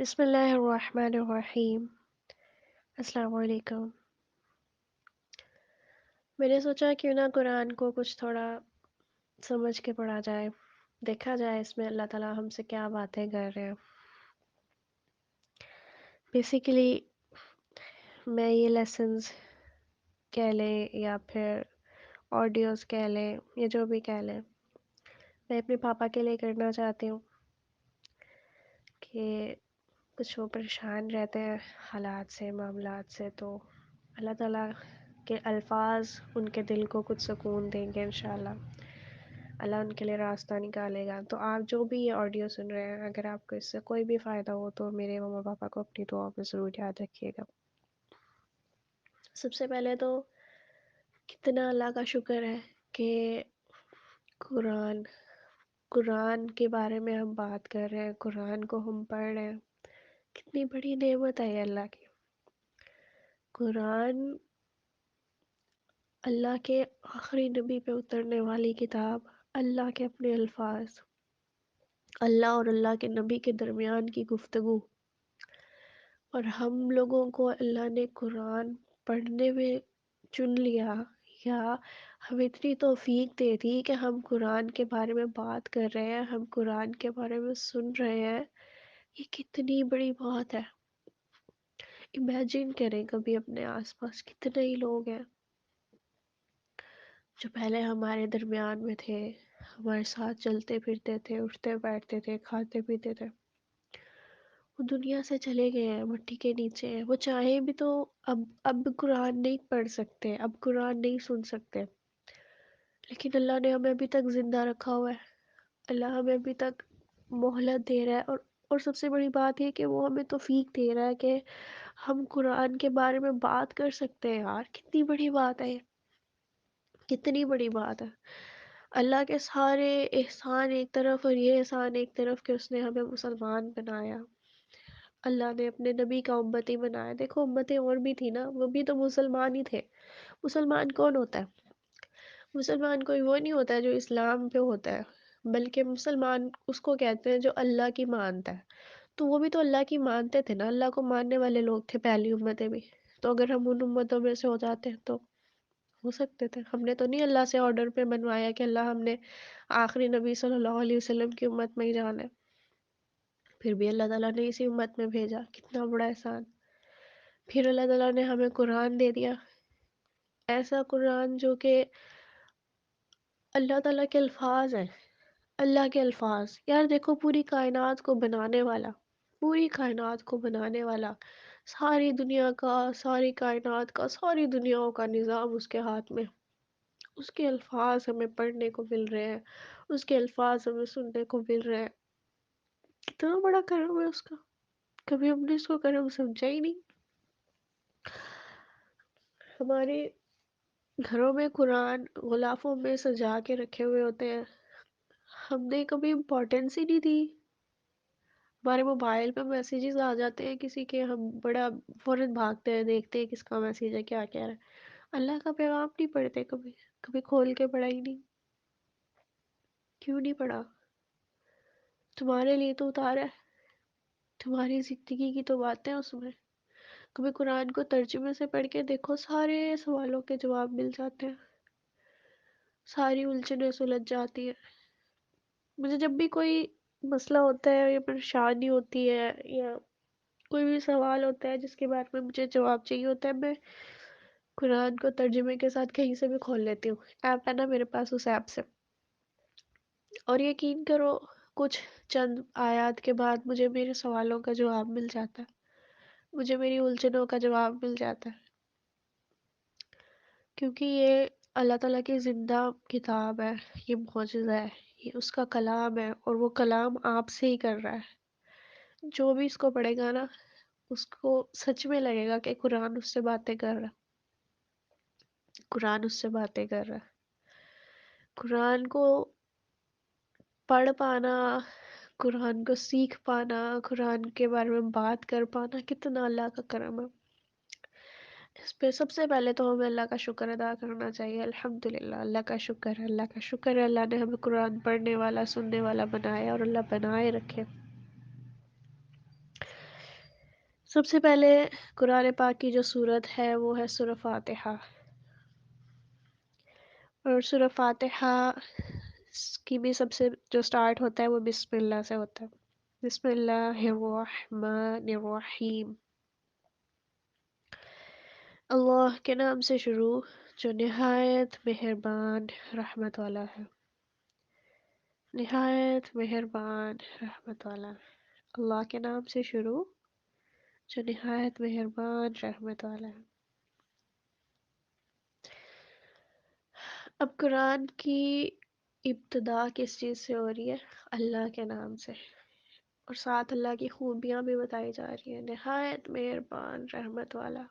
بسم اللہ الرحمن الرحیم۔ السلام علیکم۔ میں نے سوچا کیوں نہ قرآن کو کچھ تھوڑا سمجھ کے پڑھا جائے، دیکھا جائے اس میں اللہ تعالیٰ ہم سے کیا باتیں کر رہے ہیں۔ بیسیکلی میں یہ لیسنز کہہ لیں یا پھر آڈیوز کہہ لیں یا جو بھی کہہ لیں، میں اپنے پاپا کے لیے کرنا چاہتی ہوں کہ کچھ وہ پریشان رہتے ہیں حالات سے، معاملات سے، تو اللہ تعالیٰ کے الفاظ ان کے دل کو کچھ سکون دیں گے انشاءاللہ۔ اللہ ان کے لیے راستہ نکالے گا۔ تو آپ جو بھی یہ آڈیو سن رہے ہیں، اگر آپ کو اس سے کوئی بھی فائدہ ہو تو میرے ماما پاپا کو اپنی دعا میں ضرور یاد رکھیے گا۔ سب سے پہلے تو کتنا اللہ کا شکر ہے کہ قرآن کے بارے میں ہم بات کر رہے ہیں، قرآن کو ہم پڑھ رہے ہیں۔ کتنی بڑی نعمت ہے یہ اللہ کی۔ قرآن اللہ کے آخری نبی پہ اترنے والی کتاب، اللہ کے اپنے الفاظ، اللہ اور اللہ کے نبی کے درمیان کی گفتگو، اور ہم لوگوں کو اللہ نے قرآن پڑھنے میں چن لیا، یا ہمیں اتنی توفیق دے دی کہ ہم قرآن کے بارے میں بات کر رہے ہیں، ہم قرآن کے بارے میں سن رہے ہیں۔ یہ کتنی بڑی بات ہے۔ امیجن کریں کبھی اپنے آس پاس کتنے ہی لوگ ہیں جو پہلے ہمارے درمیان میں تھے، ہمارے ساتھ چلتے پھرتے تھے، اٹھتے بیٹھتے تھے، کھاتے پیتے تھے، وہ دنیا سے چلے گئے ہیں، مٹی کے نیچے ہیں۔ وہ چاہیں بھی تو اب قرآن نہیں پڑھ سکتے، اب قرآن نہیں سن سکتے، لیکن اللہ نے ہمیں ابھی تک زندہ رکھا ہوا ہے۔ اللہ ہمیں ابھی تک مہلت دے رہا ہے، اور سب سے بڑی بات یہ کہ وہ ہمیں توفیق دے رہا ہے کہ ہم قرآن کے بارے میں بات کر سکتے ہیں۔ یار کتنی بڑی بات ہے یہ، کتنی بڑی بات ہے۔ اللہ کے سارے احسان ایک طرف اور یہ احسان ایک طرف کہ اس نے ہمیں مسلمان بنایا، اللہ نے اپنے نبی کا امتی بنایا۔ دیکھو امتیں اور بھی تھی نا، وہ بھی تو مسلمان ہی تھے۔ مسلمان کون ہوتا ہے؟ مسلمان کوئی وہ نہیں ہوتا ہے جو اسلام پہ ہوتا ہے، بلکہ مسلمان اس کو کہتے ہیں جو اللہ کی مانتا ہے۔ تو وہ بھی تو اللہ کی مانتے تھے نا، اللہ کو ماننے والے لوگ تھے پہلی امتیں بھی۔ تو اگر ہم ان امتوں میں سے ہو جاتے ہیں تو ہو سکتے تھے۔ ہم نے تو نہیں اللہ سے آرڈر پہ بنوایا کہ اللہ ہم نے آخری نبی صلی اللہ علیہ وسلم کی امت میں ہی جانا ہے، پھر بھی اللہ تعالیٰ نے اسی امت میں بھیجا۔ کتنا بڑا احسان۔ پھر اللہ تعالیٰ نے ہمیں قرآن دے دیا، ایسا قرآن جو کہ اللہ تعالیٰ کے الفاظ ہیں، اللہ کے الفاظ۔ یار دیکھو پوری کائنات کو بنانے والا، پوری کائنات کو بنانے والا، ساری دنیا کا، ساری کائنات کا، ساری دنیاؤں کا نظام اس کے ہاتھ میں، اس کے الفاظ ہمیں پڑھنے کو مل رہے ہیں، اس کے الفاظ ہمیں سننے کو مل رہے ہیں۔ کتنا بڑا کرم ہے اس کا، کبھی ہم نے اس کو کرم سمجھا ہی نہیں۔ ہمارے گھروں میں قرآن غلافوں میں سجا کے رکھے ہوئے ہوتے ہیں، ہم نے کبھی امپورٹینس ہی نہیں دی۔ ہمارے موبائل پہ میسیجز آ جاتے ہیں کسی کے، ہم بڑا فوراً بھاگتے ہیں، دیکھتے ہیں کس کا میسیج ہے، کیا کہہ رہا ہے۔ اللہ کا پیغام نہیں پڑھتے کبھی، کبھی کھول کے پڑھا ہی نہیں۔ کیوں نہیں پڑھا؟ تمہارے لیے تو اتارا ہے، تمہاری زندگی کی تو باتیں اس میں۔ کبھی قرآن کو ترجمے سے پڑھ کے دیکھو، سارے سوالوں کے جواب مل جاتے ہیں، ساری الجھنیں سلجھ جاتی ہیں۔ مجھے جب بھی کوئی مسئلہ ہوتا ہے یا پریشانی ہوتی ہے یا کوئی بھی سوال ہوتا ہے جس کے بارے میں مجھے جواب چاہیے ہوتا ہے، میں قرآن کو ترجمے کے ساتھ کہیں سے بھی کھول لیتی ہوں۔ ایپ ہے نا میرے پاس، اس ایپ سے، اور یقین کرو کچھ چند آیات کے بعد مجھے میرے سوالوں کا جواب مل جاتا ہے، مجھے میری الجھنوں کا جواب مل جاتا ہے، کیونکہ یہ اللہ تعالیٰ کی زندہ کتاب ہے، یہ معجزہ ہے، یہ اس کا کلام ہے، اور وہ کلام آپ سے ہی کر رہا ہے۔ جو بھی اس کو پڑھے گا نا، اس کو سچ میں لگے گا کہ قرآن اس سے باتیں کر رہا ہے، قرآن اس سے باتیں کر رہا ہے۔ قرآن کو پڑھ پانا، قرآن کو سیکھ پانا، قرآن کے بارے میں بات کر پانا کتنا اللہ کا کرم ہے۔ اس پہ سب سے پہلے تو ہمیں اللہ کا شکر ادا کرنا چاہیے۔ الحمدللہ، اللہ کا شکر ہے، اللہ کا شکر ہے، اللہ نے ہمیں قرآن پڑھنے والا، سننے والا بنایا، اور اللہ بنائے رکھے۔ سب سے پہلے قرآن پاک کی جو صورت ہے وہ ہے سورہ فاتحہ، اور سورہ فاتحہ کی بھی سب سے جو سٹارٹ ہوتا ہے وہ بسم اللہ سے ہوتا ہے۔ بسم اللہ الرحمن الرحیم، اللہ کے نام سے شروع جو نہایت مہربان رحمت والا ہے، نہایت مہربان رحمت والا۔ اللہ کے نام سے شروع جو نہایت مہربان رحمت والا ہے۔ اب قرآن کی ابتدا کس چیز سے ہو رہی ہے؟ اللہ کے نام سے، اور ساتھ اللہ کی خوبیاں بھی بتائی جا رہی ہیں، نہایت مہربان رحمت والا۔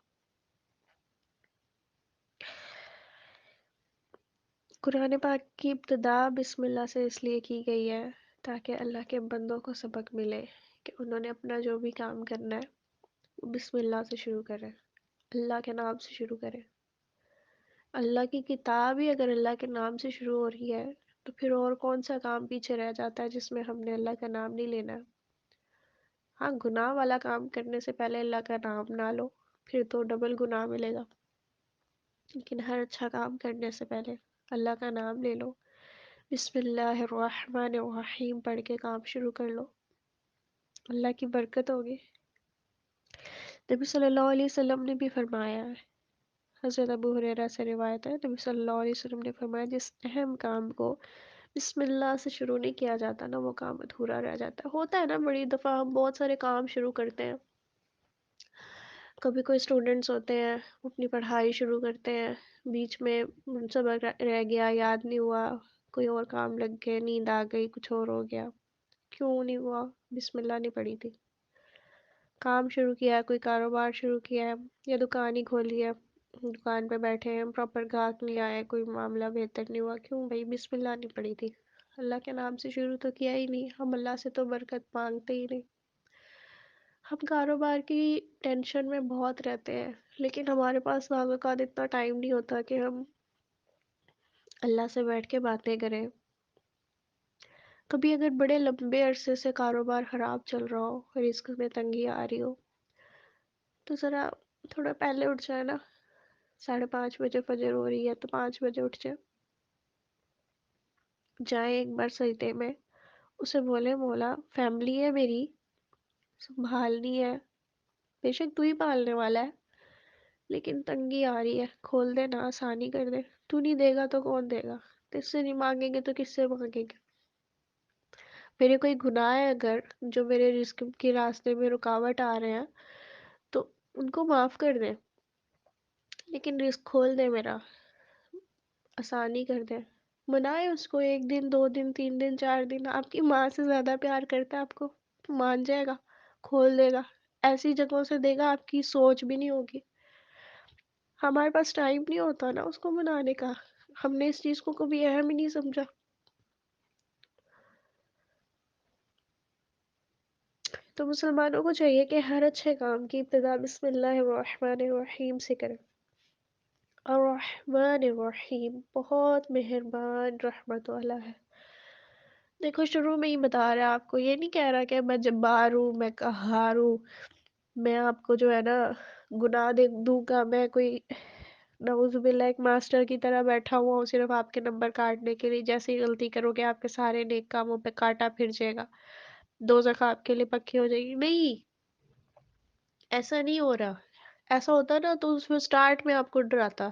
قرآن پاک کی ابتدا بسم اللہ سے اس لیے کی گئی ہے تاکہ اللہ کے بندوں کو سبق ملے کہ انہوں نے اپنا جو بھی کام کرنا ہے وہ بسم اللہ سے شروع کریں، اللہ کے نام سے شروع کریں۔ اللہ کی کتاب ہی اگر اللہ کے نام سے شروع ہو رہی ہے تو پھر اور کون سا کام پیچھے رہ جاتا ہے جس میں ہم نے اللہ کا نام نہیں لینا؟ ہاں، گناہ والا کام کرنے سے پہلے اللہ کا نام نہ لو، پھر تو ڈبل گناہ ملے گا، لیکن ہر اچھا کام کرنے سے پہلے اللہ کا نام لے لو، بسم اللہ الرحمن الرحیم پڑھ کے کام شروع کر لو، اللہ کی برکت ہوگی۔ نبی صلی اللہ علیہ وسلم نے بھی فرمایا ہے، حضرت ابو ہریرہ سے روایت ہے، نبی صلی اللہ علیہ وسلم نے فرمایا جس اہم کام کو بسم اللہ سے شروع نہیں کیا جاتا نا وہ کام ادھورا رہ جاتا ہے۔ ہوتا ہے نا، بڑی دفعہ ہم بہت سارے کام شروع کرتے ہیں، کبھی کوئی اسٹوڈنٹس ہوتے ہیں اپنی پڑھائی شروع کرتے ہیں، بیچ میں سبق رہ گیا، یاد نہیں ہوا، کوئی اور کام لگ گئے، نیند آ گئی، کچھ اور ہو گیا، کیوں نہیں ہوا؟ بسم اللہ نہیں پڑھی تھی۔ کام شروع کیا ہے، کوئی کاروبار شروع کیا ہے یا دکان ہی کھولی ہے، دکان پہ بیٹھے ہیں، پراپر گاہک نہیں آئے، کوئی معاملہ بہتر نہیں ہوا، کیوں بھائی؟ بسم اللہ نہیں پڑھی تھی، اللہ کے نام سے شروع تو کیا ہی نہیں، ہم اللہ سے تو برکت مانگتے ہی نہیں۔ ہم کاروبار کی ٹینشن میں بہت رہتے ہیں، لیکن ہمارے پاس بعض اوقات اتنا ٹائم نہیں ہوتا کہ ہم اللہ سے بیٹھ کے باتیں کریں۔ کبھی اگر بڑے لمبے عرصے سے کاروبار خراب چل رہا ہو، رزق میں تنگی آ رہی ہو، تو ذرا تھوڑا پہلے اٹھ جائے نا، 5:30 بجے فجر ہو رہی ہے تو 5 بجے اٹھ جائے، جائیں ایک بار سجدے میں، اسے بولے مولا فیملی ہے میری، سنبھالنی ہے، بے شک تو ہی پالنے والا ہے، لیکن تنگی آ رہی ہے، کھول دے نا، آسانی کر دے، تو نہیں دے گا تو کون دے گا؟ تجھ سے نہیں مانگیں گے تو کس سے مانگیں گے؟ میرے کوئی گناہ ہے اگر جو میرے رزق کے راستے میں رکاوٹ آ رہے ہیں تو ان کو معاف کر دے، لیکن رزق کھول دے، میرا آسانی کر دے۔ منائے اس کو، 1 دن 2 دن 3 دن 4 دن، آپ کی ماں سے زیادہ پیار کرتا ہے آپ کو، مان جائے گا، کھول دے گا، ایسی جگہوں سے دے گا آپ کی سوچ بھی نہیں ہوگی۔ ہمارے پاس ٹائم نہیں ہوتا نا اس کو منانے کا، ہم نے اس چیز کو کبھی اہم ہی نہیں سمجھا۔ تو مسلمانوں کو چاہیے کہ ہر اچھے کام کی ابتدا بسم اللہ الرحمن الرحیم سے کریں۔ الرحمن الرحیم، بہت مہربان رحمت والا ہے۔ دیکھو شروع میں ہی بتا رہا ہے آپ کو، یہ نہیں کہہ رہا کہ میں جبار ہوں، میں قہار ہوں، میں آپ کو جو ہے نا گناہ دے دوں گا، میں کوئی نعوذ باللہ ایک ماسٹر کی طرح بیٹھا ہوا ہوں صرف آپ کے نمبر کاٹنے کے لیے، جیسے ہی غلطی کرو گے آپ کے سارے نیک کاموں پہ کاٹا پھر جائے گا، دوزخ آپ کے لیے پکی ہو جائے گی۔ نہیں، ایسا نہیں ہو رہا۔ ایسا ہوتا نا تو اس میں سٹارٹ میں آپ کو ڈراتا،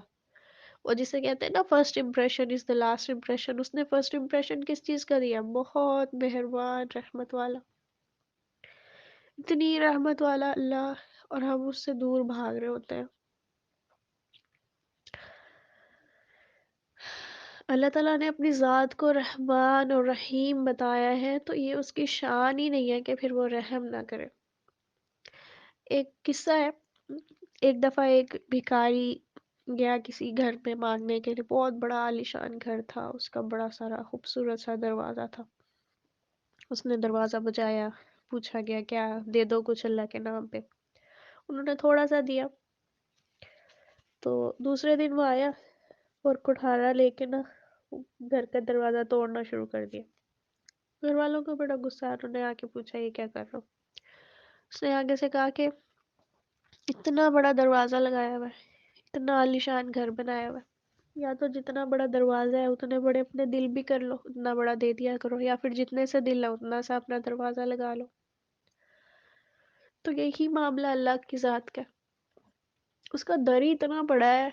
اور جسے کہتے ہیں نا first impression is the last impression, اس نے فرسٹ امپریشن کس چیز کا دیا؟ بہت مہربان رحمت والا، اتنی رحمت والا اللہ، اور ہم اس سے دور بھاگ رہے ہوتے ہیں۔ اللہ تعالیٰ نے اپنی ذات کو رحمان اور رحیم بتایا ہے تو یہ اس کی شان ہی نہیں ہے کہ پھر وہ رحم نہ کرے۔ ایک قصہ ہے، ایک دفعہ ایک بھکاری گیا کسی گھر میں مانگنے کے لیے، بہت بڑا عالیشان گھر تھا، اس کا بڑا سارا خوبصورت سا دروازہ تھا۔ اس نے دروازہ بجایا، پوچھا گیا کیا دے دو کچھ اللہ کے نام پہ، انہوں نے تھوڑا سا دیا۔ تو دوسرے دن وہ آیا اور کٹھارا لے کے نا گھر کا دروازہ توڑنا شروع کر دیا۔ گھر والوں کو بڑا غصہ آیا، انہوں نے آ کے پوچھا یہ کیا کر رہا ہو؟ اس نے آگے سے کہا کہ اتنا بڑا دروازہ لگایا ہوا ہے، اتنا عالیشان گھر بنایا ہوا ہے، یا تو جتنا بڑا دروازہ ہے اتنے بڑے اپنے دل بھی کر لو، اتنا بڑا دے دیا کرو، یا پھر جتنے سے دل ہے اتنا سا اپنا دروازہ لگا لو۔ تو یہی معاملہ اللہ کی ذات کا ہے، اس کا در ہی اتنا بڑا ہے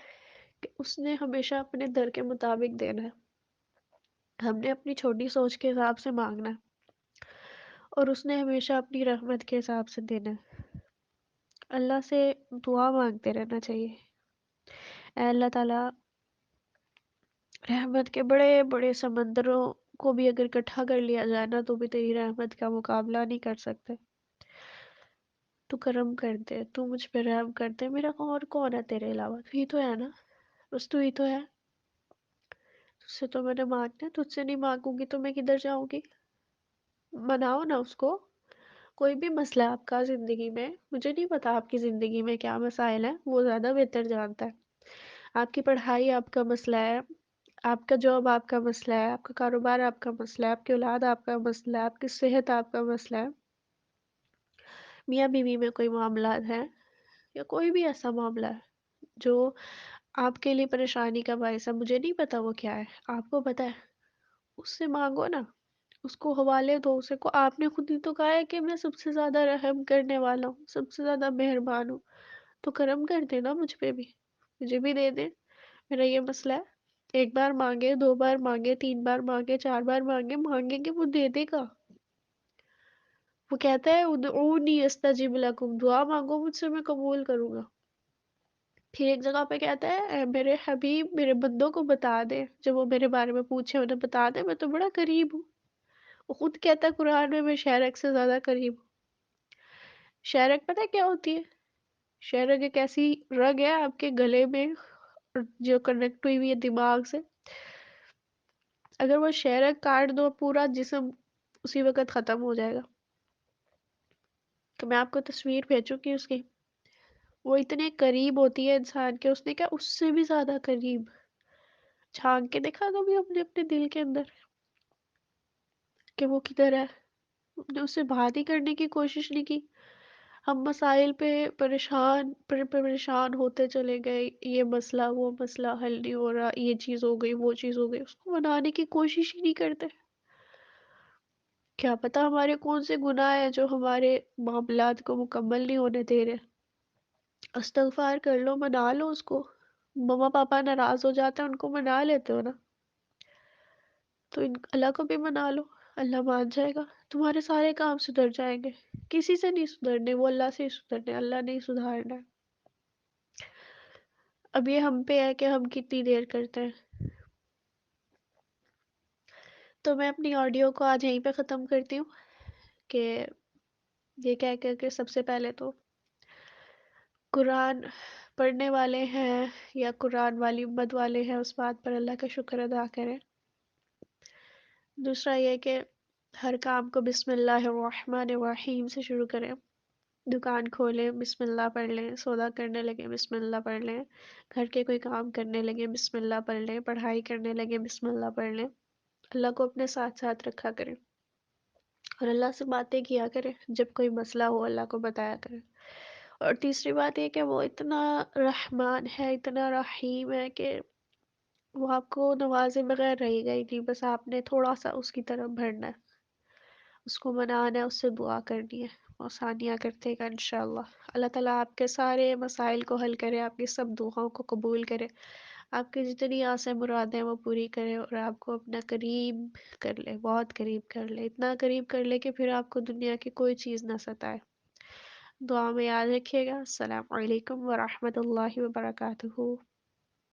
کہ اس نے ہمیشہ اپنے در کے مطابق دینا ہے، ہم نے اپنی چھوٹی سوچ کے حساب سے مانگنا ہے، اور اس نے ہمیشہ اپنی رحمت کے حساب سے دینا ہے۔ اللہ سے دعا مانگتے رہنا چاہیے، اے اللہ تعالیٰ، رحمت کے بڑے بڑے سمندروں کو بھی اگر اکٹھا کر لیا جائے نا تو بھی تیری رحمت کا مقابلہ نہیں کر سکتے۔ تو کرم کر دے، تو مجھ پہ رحم کر دے، میرا اور کون ہے تیرے علاوہ؟ تو ہی تو ہے نا، بس تو ہی تو ہے۔ تجھ سے تو میں نے مانگنا ہے، تجھ سے نہیں مانگوں گی تو میں کدھر جاؤں گی؟ مناؤ نا اس کو۔ کوئی بھی مسئلہ ہے آپ کا زندگی میں، مجھے نہیں پتا آپ کی زندگی میں کیا مسائل ہیں، وہ زیادہ بہتر جانتا ہے۔ آپ کی پڑھائی آپ کا مسئلہ ہے، آپ کا جاب آپ کا مسئلہ ہے، آپ کا کاروبار آپ کا مسئلہ ہے، آپ کی اولاد آپ کا مسئلہ ہے، آپ کی صحت آپ کا مسئلہ ہے، میاں بیوی میں کوئی معاملات ہیں، یا کوئی بھی ایسا معاملہ ہے جو آپ کے لیے پریشانی کا باعث ہے، مجھے نہیں پتا وہ کیا ہے، آپ کو پتا ہے، اس سے مانگو نا، اس کو حوالے دو، اسے کو آپ نے خود ہی تو کہا ہے کہ میں سب سے زیادہ رحم کرنے والا ہوں، سب سے زیادہ مہربان ہوں، تو کرم کر دینا مجھ پہ بھی، مجھے بھی دے دے۔ میرا یہ مسئلہ ہے، ایک بار مانگے، دو بار مانگے، تین بار مانگے، چار بار مانگے، مانگیں گے وہ دے دے گا۔ وہ کہتا ہے ادعونی استجب لکم، دعا مانگو مجھ سے میں قبول کروں گا۔ پھر ایک جگہ پہ کہتا ہے اے میرے حبیب میرے بندوں کو بتا دے، جب وہ میرے بارے میں پوچھے انہیں بتا دے میں تو بڑا قریب ہوں۔ وہ خود کہتا ہے قرآن میں شہرک سے زیادہ قریب ہوں۔ شہرک پتہ ہے کیا ہوتی ہے؟ شہرک ایک ایسی رگ ہے آپ کے گلے میں جو کنیکٹ ہوئی ہوئی ہے دماغ سے، اگر وہ شہرک کاٹ دو پورا جسم اسی وقت ختم ہو جائے گا۔ تو میں آپ کو تصویر بھیجوں گی اس کی، وہ اتنے قریب ہوتی ہے انسان کے، اس نے کہا اس سے بھی زیادہ قریب۔ جھانک کے دیکھا کبھی اپنے اپنے دل کے اندر کہ وہ کدھر ہے؟ ہم نے اس سے بات ہی کرنے کی کوشش نہیں کی، ہم مسائل پہ پریشان ہوتے چلے گئے، یہ مسئلہ وہ مسئلہ حل نہیں ہو رہا، یہ چیز ہو گئی وہ چیز ہو گئی، اس کو منانے کی کوشش ہی نہیں کرتے۔ کیا پتا ہمارے کون سے گناہ ہیں جو ہمارے معاملات کو مکمل نہیں ہونے دے رہے۔ استغفار کر لو، منا لو اس کو۔ مما پاپا ناراض ہو جاتے ہیں ان کو منا لیتے ہو نا، تو اللہ کو بھی منا لو، اللہ مان جائے گا، تمہارے سارے کام سدھر جائیں گے۔ کسی سے نہیں سدھرنے، وہ اللہ سے ہی سدھرنے، اللہ نہیں سدھارنا ہے۔ اب یہ ہم پہ ہے کہ ہم کتنی دیر کرتے ہیں۔ تو میں اپنی آڈیو کو آج یہیں پہ ختم کرتی ہوں کہ یہ کہہ کر کے سب سے پہلے تو قرآن پڑھنے والے ہیں یا قرآن والی امت والے ہیں اس بات پر اللہ کا شکر ادا کریں۔ دوسرا یہ کہ ہر کام کو بسم اللہ الرحمن الرحیم سے شروع کریں، دکان کھولیں بسم اللہ پڑھ لیں، سودا کرنے لگے بسم اللہ پڑھ لیں، گھر کے کوئی کام کرنے لگے بسم اللہ پڑھ لیں، پڑھائی کرنے لگے بسم اللہ پڑھ لیں، اللہ کو اپنے ساتھ ساتھ رکھا کریں، اور اللہ سے باتیں کیا کریں، جب کوئی مسئلہ ہو اللہ کو بتایا کریں۔ اور تیسری بات یہ کہ وہ اتنا رحمان ہے، اتنا رحیم ہے کہ وہ آپ کو نوازے بغیر رہے گا ہی نہیں، بس آپ نے تھوڑا سا اس کی طرف بڑھنا ہے، اس کو منانا ہے، اس سے دعا کرنی ہے، وہ آسانیاں کرتے گا انشاءاللہ۔ اللہ تعالیٰ آپ کے سارے مسائل کو حل کرے، آپ کی سب دعاؤں کو قبول کرے، آپ کی جتنی آسیں مرادیں وہ پوری کرے، اور آپ کو اپنا قریب کر لے، بہت قریب کر لے، اتنا قریب کر لے کہ پھر آپ کو دنیا کی کوئی چیز نہ ستائے۔ دعا میں یاد رکھیے گا۔ السلام علیکم ورحمۃ اللہ وبرکاتہ۔